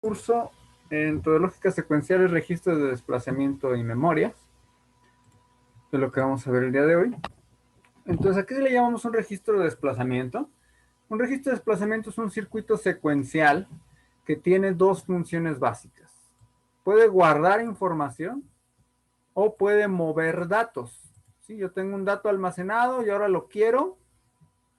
curso en metodológica secuencial y registros de desplazamiento y memorias, de lo que vamos a ver el día de hoy. Entonces, ¿a qué le llamamos un registro de desplazamiento? Un registro de desplazamiento es un circuito secuencial que tiene dos funciones básicas. Puede guardar información o puede mover datos. ¿Sí? Yo tengo un dato almacenado y ahora lo quiero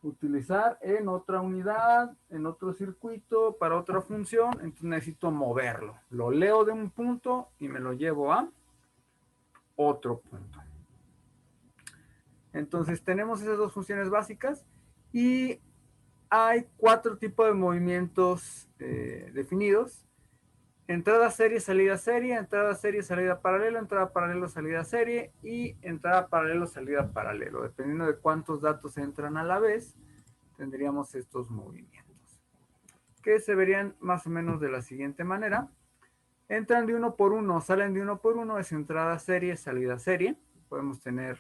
utilizar en otra unidad, en otro circuito, para otra función, entonces necesito moverlo. Lo leo de un punto y me lo llevo a otro punto. Entonces tenemos esas dos funciones básicas y hay cuatro tipos de movimientos definidos. Entrada serie, salida serie, entrada serie, salida paralelo, entrada paralelo, salida serie y entrada paralelo, salida paralelo. Dependiendo de cuántos datos entran a la vez, tendríamos estos movimientos, que se verían más o menos de la siguiente manera. Entran de uno por uno, salen de uno por uno, es entrada serie, salida serie. Podemos tener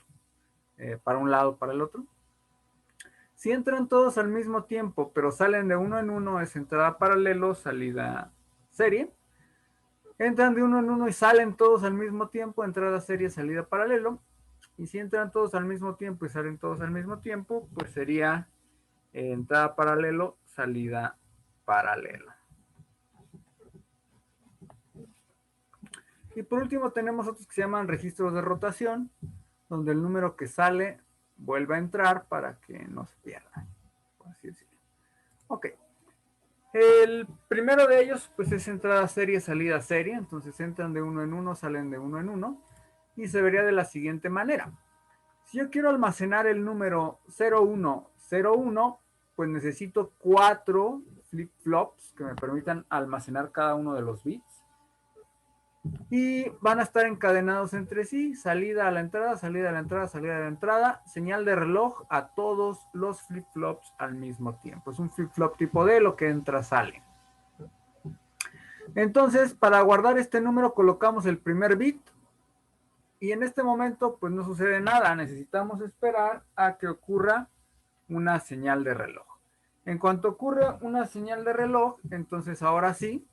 para un lado, para el otro. Si entran todos al mismo tiempo, pero salen de uno en uno, es entrada paralelo, salida serie. Entran de uno en uno y salen todos al mismo tiempo, entrada serie, salida paralelo. Y si entran todos al mismo tiempo y salen todos al mismo tiempo, pues sería entrada paralelo, salida paralelo. Y por último tenemos otros que se llaman registros de rotación, donde el número que sale vuelve a entrar para que no se pierda. Por así decirlo. Ok. El primero de ellos pues es entrada serie, salida serie. Entonces entran de uno en uno, salen de uno en uno. Y se vería de la siguiente manera. Si yo quiero almacenar el número 0101, pues necesito 4 flip-flops que me permitan almacenar cada uno de los bits. Y van a estar encadenados entre sí, salida a la entrada, salida a la entrada, salida a la entrada, señal de reloj a todos los flip-flops al mismo tiempo. Es un flip-flop tipo D, lo que entra sale. Entonces, para guardar este número colocamos el primer bit y en este momento pues no sucede nada, necesitamos esperar a que ocurra una señal de reloj. En cuanto ocurre una señal de reloj, entonces ahora sí,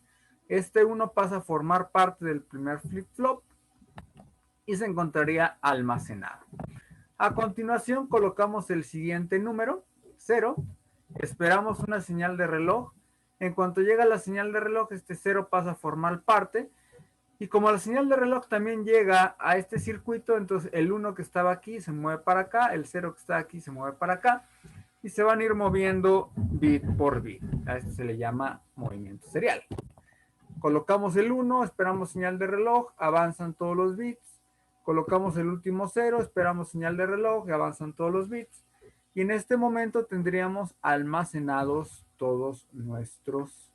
este 1 pasa a formar parte del primer flip-flop y se encontraría almacenado. A continuación colocamos el siguiente número, 0, esperamos una señal de reloj. En cuanto llega la señal de reloj, este 0 pasa a formar parte. Y como la señal de reloj también llega a este circuito, entonces el 1 que estaba aquí se mueve para acá, el 0 que está aquí se mueve para acá, y se van a ir moviendo bit por bit. A esto se le llama movimiento serial. Colocamos el 1, esperamos señal de reloj, avanzan todos los bits. Colocamos el último 0, esperamos señal de reloj y avanzan todos los bits. Y en este momento tendríamos almacenados todos nuestros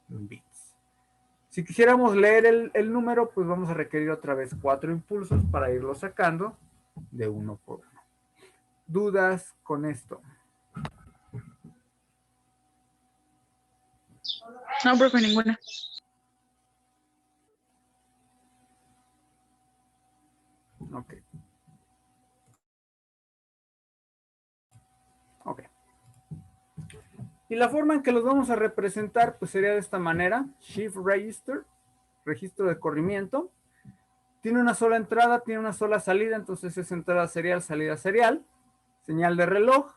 bits. Si quisiéramos leer el número, pues vamos a requerir otra vez 4 impulsos para irlo sacando de uno por uno. ¿Dudas con esto? No, profe, ninguna. Ok. Ok. Y la forma en que los vamos a representar, pues sería de esta manera. Shift Register, registro de corrimiento. Tiene una sola entrada, tiene una sola salida, entonces es entrada serial, salida serial. Señal de reloj.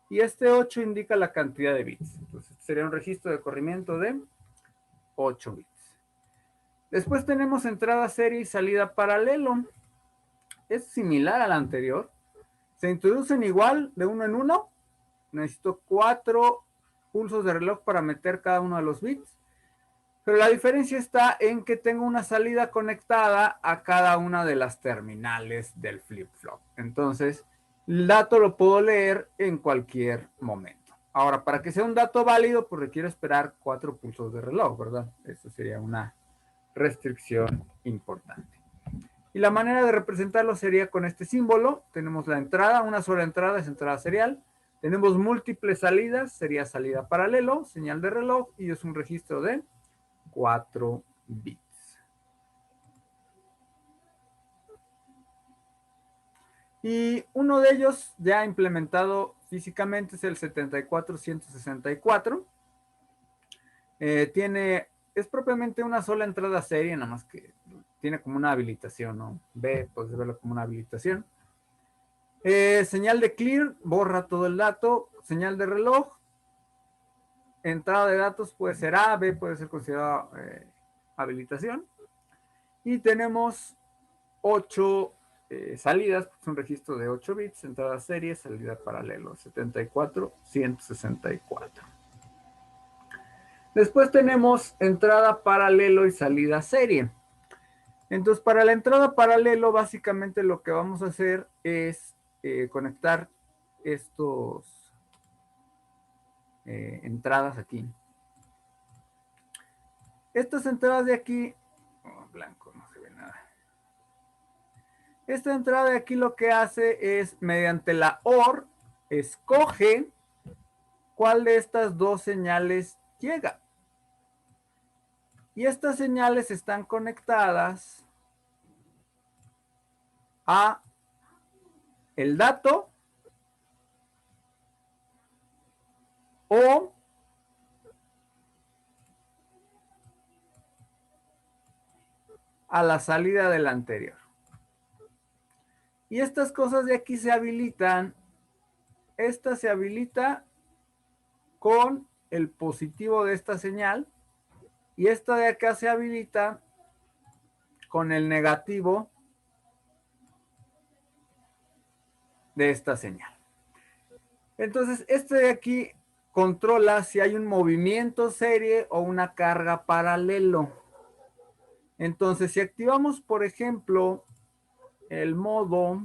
Y este 8 indica la cantidad de bits. Entonces sería un registro de corrimiento de 8 bits. Después tenemos entrada serie y salida paralelo. Es similar a la anterior. Se introducen igual de uno en uno. Necesito 4 pulsos de reloj para meter cada uno de los bits. Pero la diferencia está en que tengo una salida conectada a cada una de las terminales del flip-flop. Entonces, el dato lo puedo leer en cualquier momento. Ahora, para que sea un dato válido, pues requiero esperar 4 pulsos de reloj, ¿verdad? Eso sería una restricción importante. Y la manera de representarlo sería con este símbolo. Tenemos la entrada, una sola entrada es entrada serial. Tenemos múltiples salidas, sería salida paralelo, señal de reloj, y es un registro de 4 bits. Y uno de ellos ya implementado físicamente es el 74164. Tiene es propiamente una sola entrada serie, nada más que tiene como una habilitación, ¿no? B, puedes verlo como una habilitación. Señal de clear, borra todo el dato. Señal de reloj, entrada de datos puede ser A, B puede ser considerada habilitación. Y tenemos 8 salidas, es un registro de 8 bits, entrada serie, salida paralelo, 74, 164. Después tenemos entrada paralelo y salida serie. Entonces, para la entrada paralelo, básicamente lo que vamos a hacer es conectar estos entradas aquí. Estas entradas de aquí, blanco, no se ve nada. Esta entrada de aquí lo que hace es, mediante la OR, escoge cuál de estas dos señales llega. Y estas señales están conectadas a el dato o a la salida del anterior. Y estas cosas de aquí se habilitan. Esta se habilita con el positivo de esta señal y esta de acá se habilita con el negativo de esta señal. Entonces, este de aquí controla si hay un movimiento serie o una carga paralelo. Entonces, si activamos, por ejemplo, el modo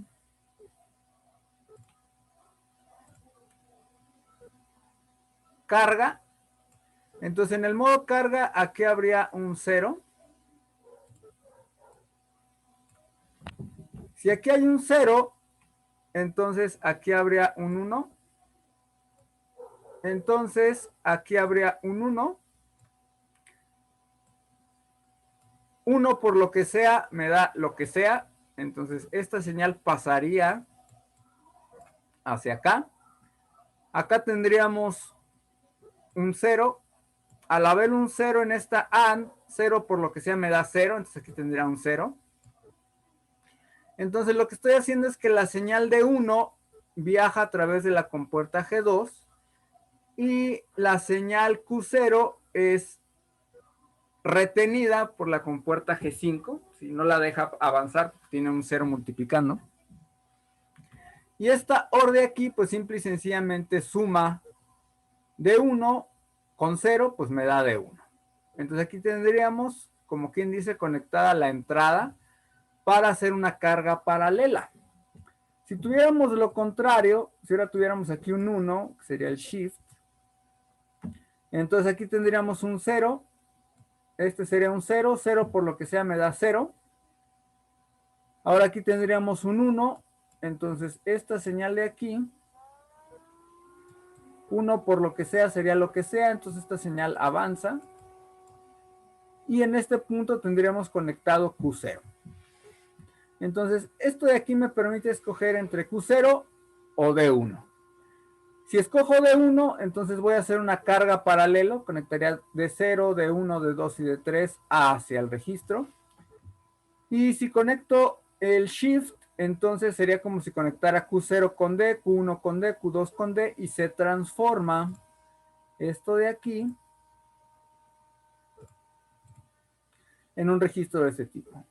carga, entonces en el modo carga aquí habría un 0. Si aquí hay un 0, entonces aquí habría un 1. Entonces aquí habría un 1. 1 por lo que sea me da lo que sea. Entonces esta señal pasaría hacia acá. Acá tendríamos un 0. Al haber un 0 en esta AND, 0 por lo que sea me da 0. Entonces aquí tendría un 0. Entonces lo que estoy haciendo es que la señal de 1 viaja a través de la compuerta G2 y la señal Q0 es retenida por la compuerta G5. Si no la deja avanzar, tiene un 0 multiplicando. Y esta OR de aquí, pues simple y sencillamente suma de 1 con 0, pues me da de 1. Entonces aquí tendríamos, como quien dice, conectada la entrada para hacer una carga paralela. Si tuviéramos lo contrario, si ahora tuviéramos aquí un 1, que sería el shift, entonces aquí tendríamos un 0, este sería un 0, 0 por lo que sea me da 0. Ahora aquí tendríamos un 1, entonces esta señal de aquí, 1 por lo que sea sería lo que sea, entonces esta señal avanza. Y en este punto tendríamos conectado Q0. Entonces, esto de aquí me permite escoger entre Q0 o D1. Si escojo D1, entonces voy a hacer una carga paralelo, conectaría D0, D1, D2 y D3 hacia el registro. Y si conecto el Shift, entonces sería como si conectara Q0 con D, Q1 con D, Q2 con D, y se transforma esto de aquí en un registro de ese tipo.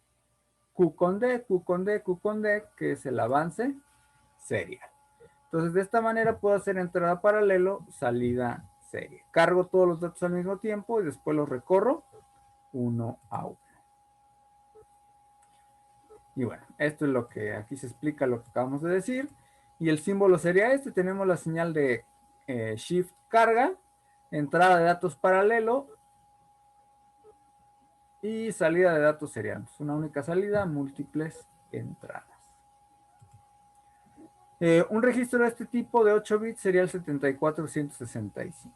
Q con D, Q con D, Q con D, que es el avance serial. Entonces, de esta manera puedo hacer entrada paralelo, salida serie. Cargo todos los datos al mismo tiempo y después los recorro uno a uno. Y bueno, esto es lo que aquí se explica lo que acabamos de decir. Y el símbolo sería este. Tenemos la señal de Shift carga, entrada de datos paralelo y salida de datos seriales. Una única salida, múltiples entradas. Un registro de este tipo de 8 bits sería el 74165.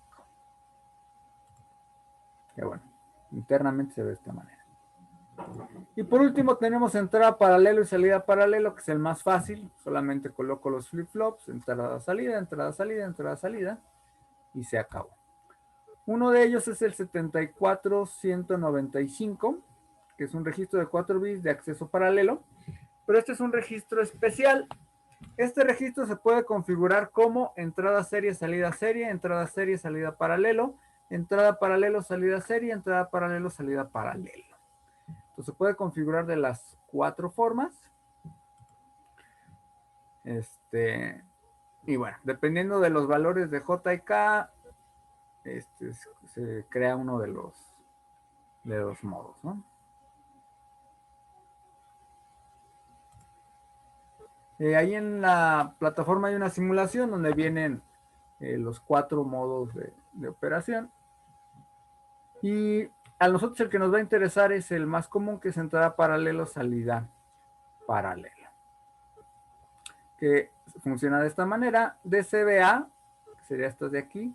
Que bueno, internamente se ve de esta manera. Y por último tenemos entrada paralelo y salida paralelo, que es el más fácil. Solamente coloco los flip-flops, entrada, salida, entrada, salida, entrada, salida, y se acabó. Uno de ellos es el 74195, que es un registro de 4 bits de acceso paralelo, pero este es un registro especial. Este registro se puede configurar como entrada serie, salida paralelo, entrada paralelo, salida serie, entrada paralelo, salida paralelo. Entonces se puede configurar de las 4 formas. Y bueno, dependiendo de los valores de J y K, se crea uno de los modos, ¿no? Ahí en la plataforma hay una simulación donde vienen los 4 modos de operación. Y a nosotros el que nos va a interesar es el más común, que es entrada paralelo, salida paralela. Que funciona de esta manera. DCBA, que sería estas de aquí,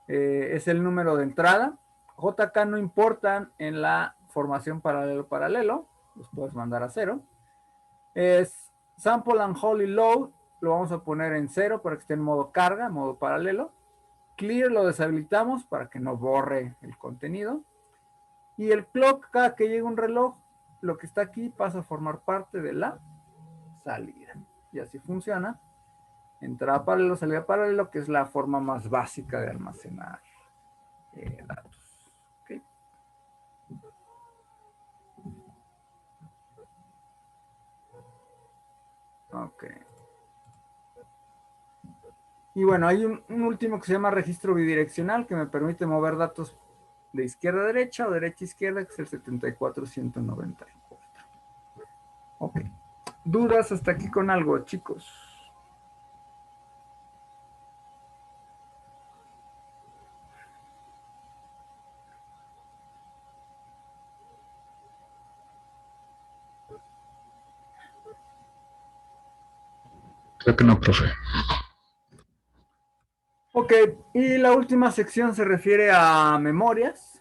es el número de entrada. JK no importan en la formación paralelo-paralelo, los puedes mandar a 0. Es sample and hold y load, lo vamos a poner en 0 para que esté en modo carga, modo paralelo. Clear lo deshabilitamos para que no borre el contenido. Y el clock, cada que llega un reloj, lo que está aquí pasa a formar parte de la salida. Y así funciona. Entrada paralelo, salida paralelo, que es la forma más básica de almacenar datos. ¿Okay? Ok. Y bueno, hay un último que se llama registro bidireccional, que me permite mover datos de izquierda a derecha o derecha a izquierda, que es el 74194. Ok. ¿Dudas hasta aquí con algo, chicos? Creo que no, profe. Ok, y la última sección se refiere a memorias.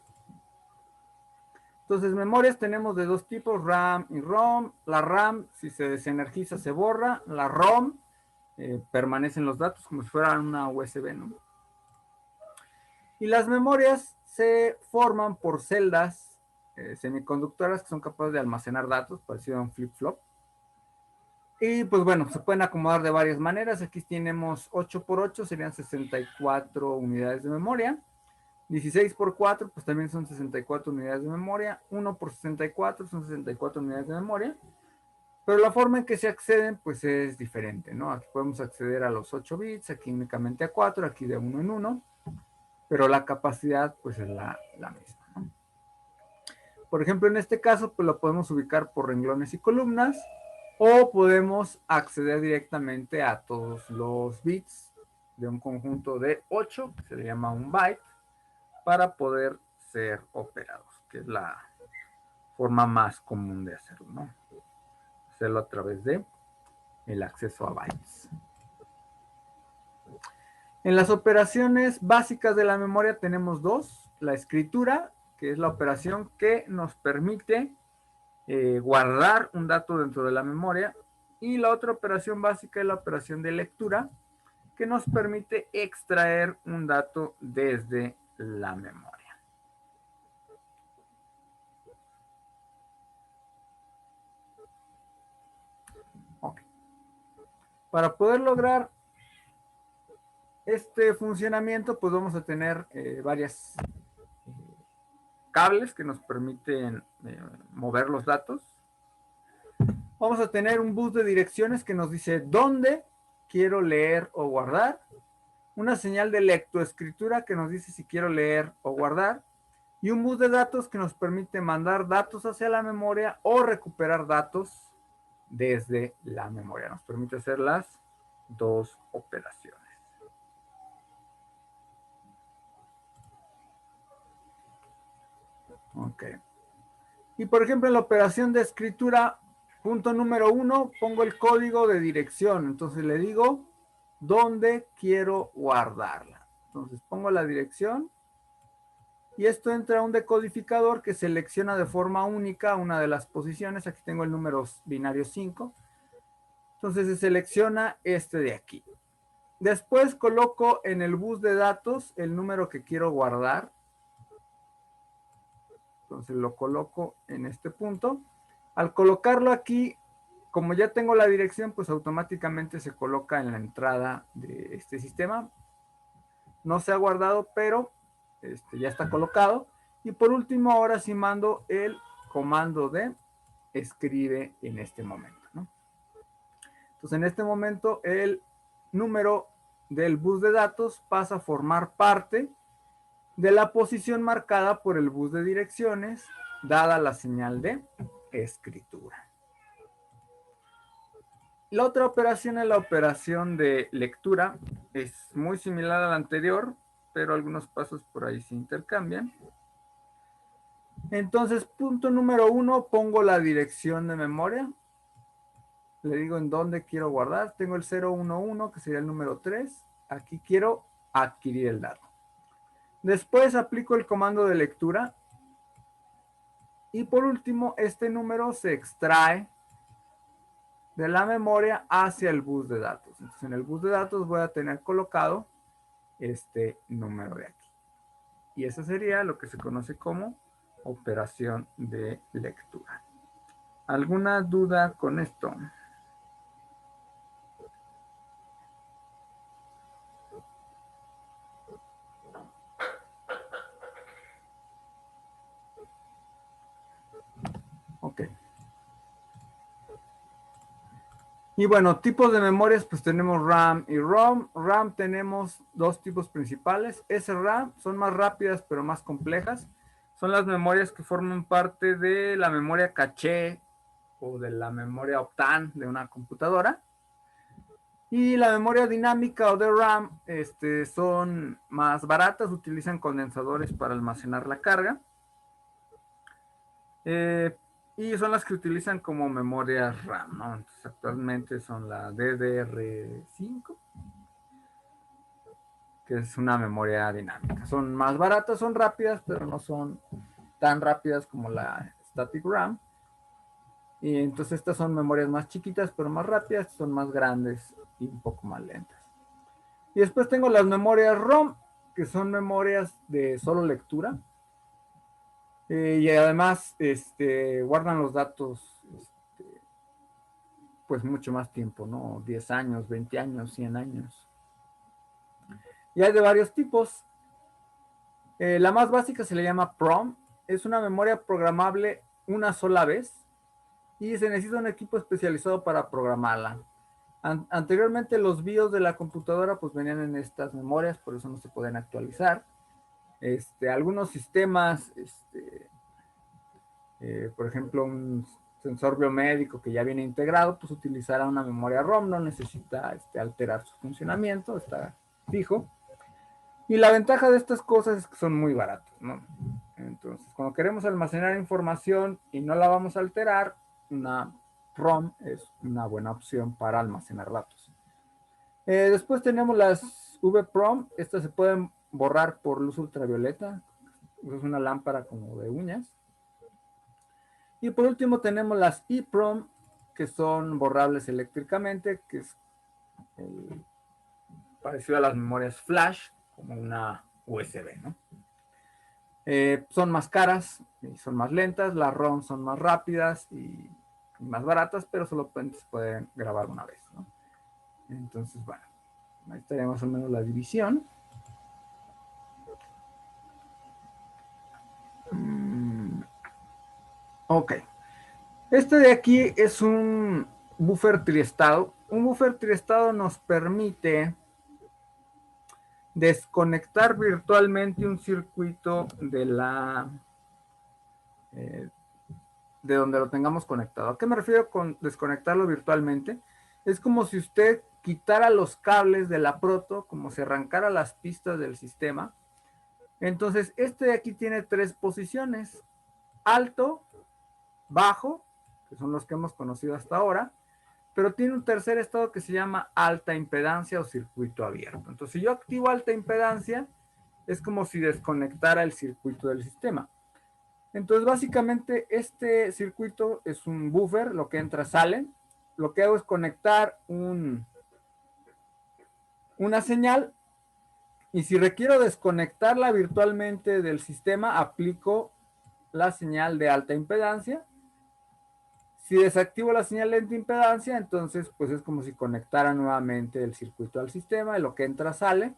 Entonces, memorias tenemos de 2 tipos, RAM y ROM. La RAM, si se desenergiza, se borra. La ROM, permanecen los datos como si fueran una USB, ¿no? Y las memorias se forman por celdas semiconductoras que son capaces de almacenar datos, parecido a un flip-flop. Y pues bueno, se pueden acomodar de varias maneras. Aquí tenemos 8 por 8, serían 64 unidades de memoria. 16 por 4, pues también son 64 unidades de memoria. 1 por 64 son 64 unidades de memoria. Pero la forma en que se acceden, pues es diferente, ¿no? Aquí podemos acceder a los 8 bits, aquí únicamente a 4, aquí de 1 en 1. Pero la capacidad, pues es la misma, ¿no? Por ejemplo, en este caso, pues lo podemos ubicar por renglones y columnas. O podemos acceder directamente a todos los bits de un conjunto de 8, que se le llama un byte, para poder ser operados, que es la forma más común de hacerlo, ¿no? Hacerlo a través de el acceso a bytes. En las operaciones básicas de la memoria tenemos 2. La escritura, que es la operación que nos permite guardar un dato dentro de la memoria. Y la otra operación básica es la operación de lectura, que nos permite extraer un dato desde la memoria. Okay. Para poder lograr este funcionamiento, pues vamos a tener varias cables que nos permiten mover los datos. Vamos a tener un bus de direcciones que nos dice dónde quiero leer o guardar. Una señal de lectoescritura que nos dice si quiero leer o guardar. Y un bus de datos que nos permite mandar datos hacia la memoria o recuperar datos desde la memoria. Nos permite hacer las 2 operaciones. Ok. Y por ejemplo, en la operación de escritura, punto número 1, pongo el código de dirección. Entonces le digo dónde quiero guardarla. Entonces pongo la dirección y esto entra a un decodificador que selecciona de forma única una de las posiciones. Aquí tengo el número binario 5. Entonces se selecciona este de aquí. Después coloco en el bus de datos el número que quiero guardar Entonces lo coloco en este punto. Al colocarlo aquí, como ya tengo la dirección, pues automáticamente se coloca en la entrada de este sistema. No se ha guardado, pero ya está colocado. Y por último, ahora sí mando el comando de escribe en este momento, ¿no? Entonces, en este momento, el número del bus de datos pasa a formar parte de la posición marcada por el bus de direcciones, dada la señal de escritura. La otra operación es la operación de lectura. Es muy similar a la anterior, pero algunos pasos por ahí se intercambian. Entonces, punto número 1, pongo la dirección de memoria. Le digo en dónde quiero guardar. Tengo el 011, que sería el número 3. Aquí quiero adquirir el dato. Después aplico el comando de lectura. Y por último, este número se extrae de la memoria hacia el bus de datos. Entonces, en el bus de datos voy a tener colocado este número de aquí. Y eso sería lo que se conoce como operación de lectura. ¿Alguna duda con esto? Ok. Y bueno, tipos de memorias, pues tenemos RAM y ROM. RAM tenemos dos tipos principales. SRAM son más rápidas pero más complejas. Son las memorias que forman parte de la memoria caché o de la memoria Optane de una computadora. Y la memoria dinámica o de RAM son más baratas, utilizan condensadores para almacenar la carga. Y son las que utilizan como memoria RAM, ¿no? Entonces, actualmente son la DDR5, que es una memoria dinámica. Son más baratas, son rápidas, pero no son tan rápidas como la Static RAM. Y entonces estas son memorias más chiquitas, pero más rápidas, son más grandes y un poco más lentas. Y después tengo las memorias ROM, que son memorias de solo lectura. Y además guardan los datos pues mucho más tiempo, ¿no? 10 años, 20 años, 100 años. Y hay de varios tipos. La más básica se le llama PROM. Es una memoria programable una sola vez y se necesita un equipo especializado para programarla. Anteriormente los BIOS de la computadora pues venían en estas memorias, por eso no se pueden actualizar. Algunos sistemas, por ejemplo, un sensor biomédico que ya viene integrado, pues utilizará una memoria ROM, no necesita alterar su funcionamiento, está fijo. Y la ventaja de estas cosas es que son muy baratas, ¿no? Entonces, cuando queremos almacenar información y no la vamos a alterar, una ROM es una buena opción para almacenar datos. Después tenemos las VPROM. Estas se pueden borrar por luz ultravioleta. Es una lámpara como de uñas. Y por último tenemos las EEPROM, que son borrables eléctricamente, que es parecido a las memorias flash, como una USB, ¿no? Son más caras y son más lentas. Las ROM son más rápidas y más baratas, pero solo se pueden grabar una vez, ¿no? Entonces, bueno, ahí estaría más o menos la división. Ok. Este de aquí es un buffer triestado. Un buffer triestado nos permite desconectar virtualmente un circuito de de donde lo tengamos conectado. ¿A qué me refiero con desconectarlo virtualmente? Es como si usted quitara los cables de la proto, como si arrancara las pistas del sistema. Entonces, este de aquí tiene tres posiciones: alto, bajo, que son los que hemos conocido hasta ahora, pero tiene un tercer estado que se llama alta impedancia o circuito abierto. Entonces, si yo activo alta impedancia, es como si desconectara el circuito del sistema. Entonces, básicamente, este circuito es un buffer, lo que entra sale. Lo que hago es conectar una señal, y si requiero desconectarla virtualmente del sistema, aplico la señal de alta impedancia. Si desactivo la señal de alta impedancia, entonces pues es como si conectara nuevamente el circuito al sistema y lo que entra sale,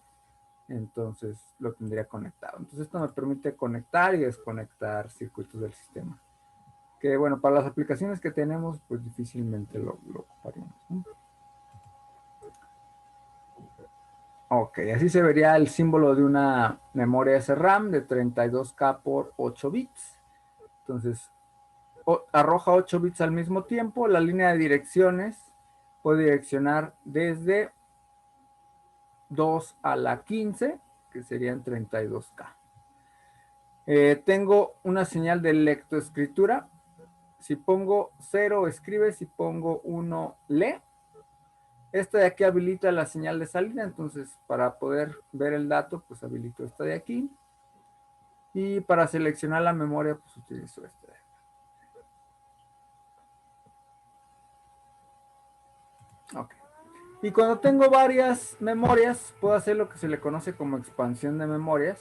entonces lo tendría conectado. Entonces esto me permite conectar y desconectar circuitos del sistema. Que bueno, para las aplicaciones que tenemos, pues difícilmente lo ocuparíamos, ¿no? Ok, así se vería el símbolo de una memoria SRAM de 32K por 8 bits. Entonces, arroja 8 bits al mismo tiempo. La línea de direcciones puede direccionar desde 2 a la 15, que serían 32K. Tengo una señal de lectoescritura. Si pongo 0, escribe. Si pongo 1, lee. Esta de aquí habilita la señal de salida. Entonces, para poder ver el dato, pues habilito esta de aquí. Y para seleccionar la memoria, pues utilizo esta de aquí. Ok. Y cuando tengo varias memorias, puedo hacer lo que se le conoce como expansión de memorias.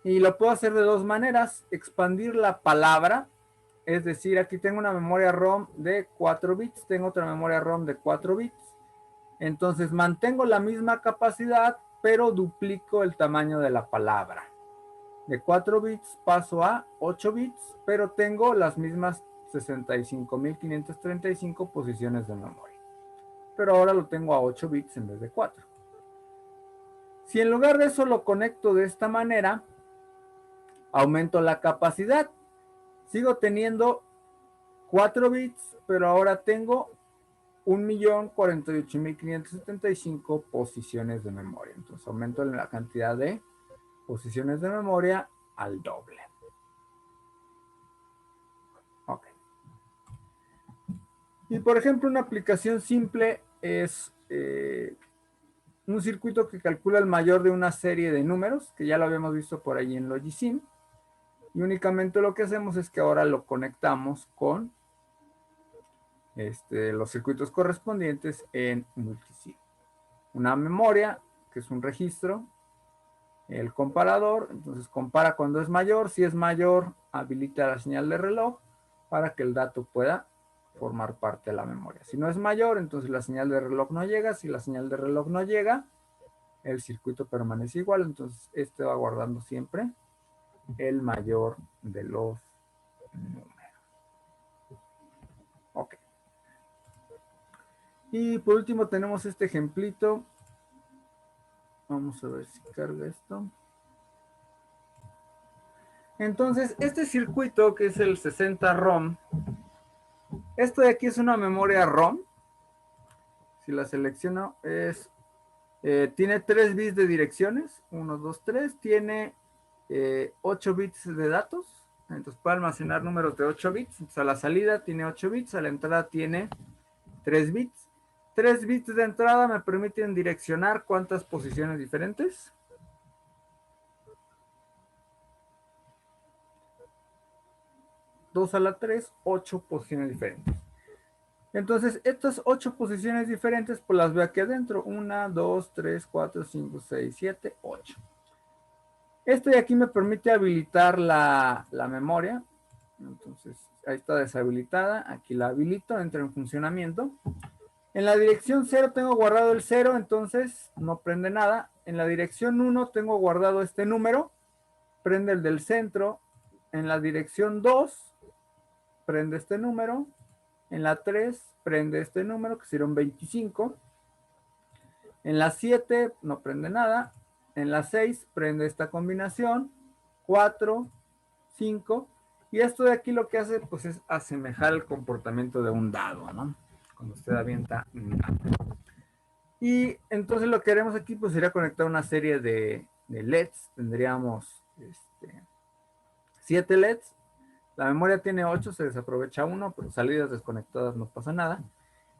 Y lo puedo hacer de dos maneras. Expandir la palabra. Es decir, aquí tengo una memoria ROM de 4 bits. Tengo otra memoria ROM de 4 bits. Entonces mantengo la misma capacidad, pero duplico el tamaño de la palabra. De 4 bits paso a 8 bits, pero tengo las mismas 65.535 posiciones de memoria. Pero ahora lo tengo a 8 bits en vez de 4. Si en lugar de eso lo conecto de esta manera, aumento la capacidad. Sigo teniendo 4 bits, pero ahora tengo 1.048.575 posiciones de memoria. Entonces aumento la cantidad de posiciones de memoria al doble. Ok. Y por ejemplo, una aplicación simple es un circuito que calcula el mayor de una serie de números, que ya lo habíamos visto por ahí en Logisim. Y únicamente lo que hacemos es que ahora lo conectamos con los circuitos correspondientes en Multisim. Una memoria, que es un registro, el comparador, entonces compara cuando es mayor. Si es mayor, habilita la señal de reloj para que el dato pueda formar parte de la memoria. Si no es mayor, entonces la señal de reloj no llega. Si la señal de reloj no llega, el circuito permanece igual. Entonces este va guardando siempre el mayor de los números. Ok. Y por último tenemos este ejemplito. Vamos a ver si carga esto. Entonces, este circuito que es el 60 ROM, esto de aquí es una memoria ROM. Si la selecciono, tiene 3 bits de direcciones, 1, 2, 3, tiene 8 bits de datos, entonces puede almacenar números de 8 bits, entonces a la salida tiene 8 bits, a la entrada tiene 3 bits. 3 bits de entrada me permiten direccionar cuántas posiciones diferentes. Dos a la 3, 8 posiciones diferentes. Entonces, estas 8 posiciones diferentes, pues las veo aquí adentro. 1, 2, 3, 4, 5, 6, 7, 8. Este de aquí me permite habilitar la memoria. Entonces, ahí está deshabilitada. Aquí la habilito, entra en funcionamiento. En la dirección 0 tengo guardado el 0, entonces no prende nada. En la dirección 1 tengo guardado este número, prende el del centro. En la dirección 2 prende este número. En la 3 prende este número, que será un 25. En la 7 no prende nada. En la 6 prende esta combinación. 4, 5. Y esto de aquí lo que hace pues es asemejar el comportamiento de un dado, ¿no? Cuando usted avienta un dado. Y entonces lo que haremos aquí pues sería conectar una serie de LEDs. Tendríamos 7 LEDs. La memoria tiene 8, se desaprovecha 1, pero salidas desconectadas no pasa nada.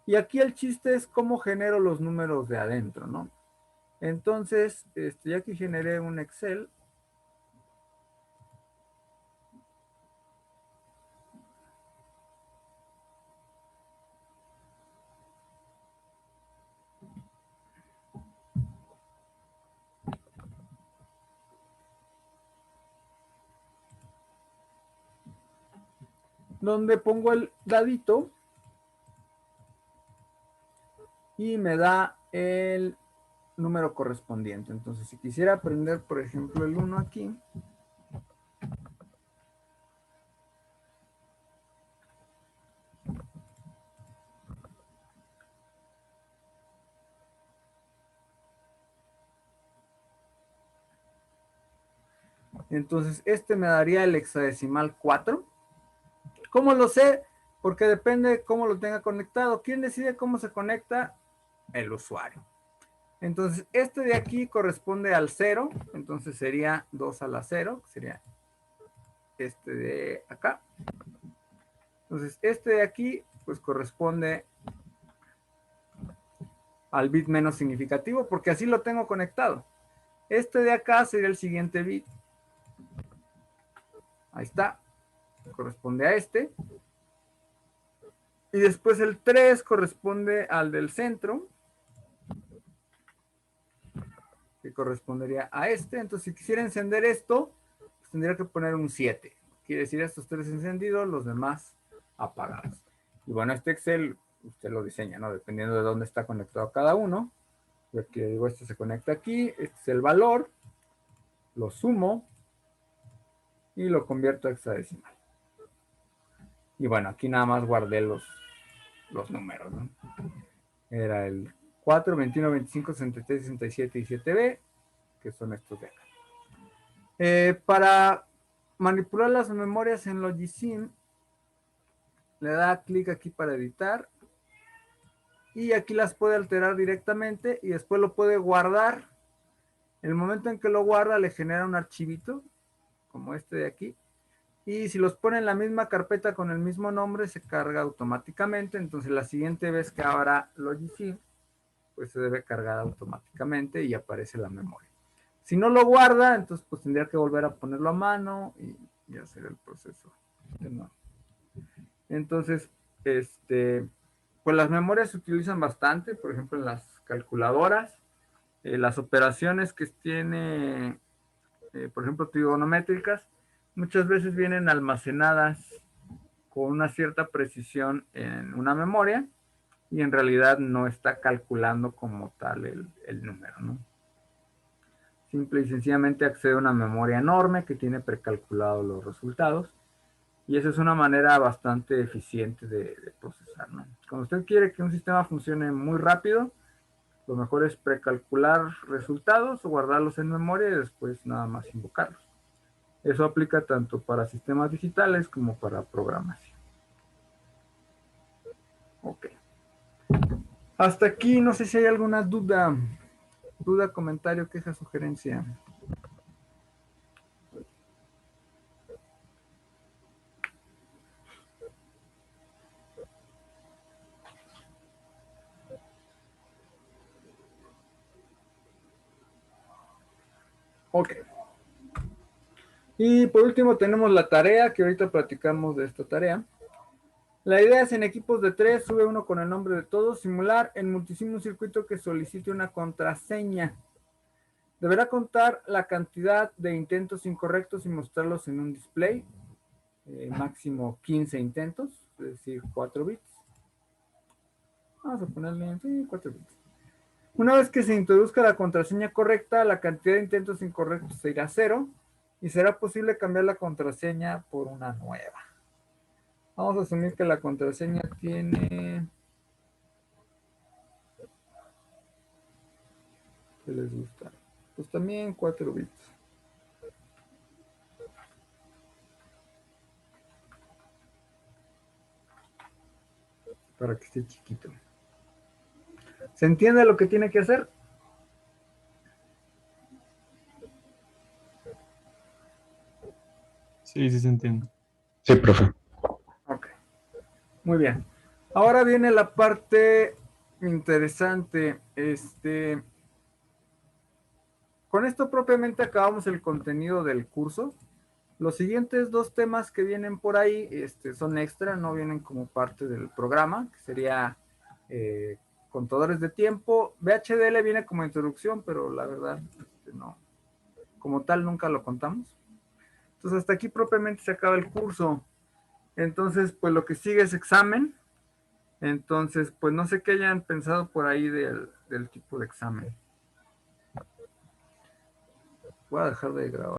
Y aquí el chiste es cómo genero los números de adentro, ¿no? Entonces, ya aquí generé un Excel. donde pongo el dadito y me da el número correspondiente. Entonces, si quisiera prender, por ejemplo, el 1 aquí, entonces este me daría el hexadecimal 4. ¿Cómo lo sé? Porque depende de cómo lo tenga conectado. ¿Quién decide cómo se conecta? El usuario. Entonces, este de aquí corresponde al 0, entonces sería 2 a la 0, sería este de acá. Entonces, este de aquí, pues corresponde al bit menos significativo, porque así lo tengo conectado. Este de acá sería el siguiente bit. Ahí está, corresponde a este. Y después el 3 corresponde al del centro, que correspondería a este. Entonces, si quisiera encender esto, pues tendría que poner un 7. Quiere decir estos 3 encendidos, los demás apagados. Y bueno, este Excel usted lo diseña, ¿no? Dependiendo de dónde está conectado cada uno. Yo aquí digo, este se conecta aquí, este es el valor, lo sumo y lo convierto a hexadecimal. Y bueno, aquí nada más guardé los números, ¿no? Era el 4, 21, 25, 63, 67 y 7B, que son estos de acá. Para manipular las memorias en Logisim, le da clic aquí para editar y aquí las puede alterar directamente y después lo puede guardar. En el momento en que lo guarda le genera un archivito como este de aquí y si los pone en la misma carpeta con el mismo nombre se carga automáticamente. Entonces la siguiente vez que abra Logisim pues se debe cargar automáticamente y aparece la memoria. Si no lo guarda, entonces pues tendría que volver a ponerlo a mano y hacer el proceso de nuevo. Entonces, pues las memorias se utilizan bastante, por ejemplo, en las calculadoras, las operaciones que tiene, por ejemplo, trigonométricas, muchas veces vienen almacenadas con una cierta precisión en una memoria y en realidad no está calculando como tal el número, ¿no? Simple y sencillamente accede a una memoria enorme que tiene precalculados los resultados. Y esa es una manera bastante eficiente de procesar, ¿no? Cuando usted quiere que un sistema funcione muy rápido, lo mejor es precalcular resultados o guardarlos en memoria y después nada más invocarlos. Eso aplica tanto para sistemas digitales como para programación. Ok. Hasta aquí, no sé si hay alguna duda, comentario, queja, sugerencia. Ok. Y por último tenemos la tarea, que ahorita platicamos de esta tarea. La idea es en equipos de 3, sube uno con el nombre de todos, simular en Multisim un circuito que solicite una contraseña. Deberá contar la cantidad de intentos incorrectos y mostrarlos en un display, máximo 15 intentos, es decir, 4 bits. Vamos a ponerle sí, 4 bits. Una vez que se introduzca la contraseña correcta, la cantidad de intentos incorrectos se irá a 0 y será posible cambiar la contraseña por una nueva. Vamos a asumir que la contraseña tiene... ¿Qué les gusta? Pues también 4 bits. Para que esté chiquito. ¿Se entiende lo que tiene que hacer? Sí, sí se entiende. Sí, profe. Ok, muy bien. Ahora viene la parte interesante. Con esto propiamente acabamos el contenido del curso. Los siguientes dos temas que vienen por ahí son extra, no vienen como parte del programa, que sería contadores de tiempo. VHDL viene como introducción, pero la verdad no, como tal nunca lo contamos. Entonces hasta aquí propiamente se acaba el curso. Entonces, pues lo que sigue es examen. Entonces, pues no sé qué hayan pensado por ahí del tipo de examen. Voy a dejar de grabar.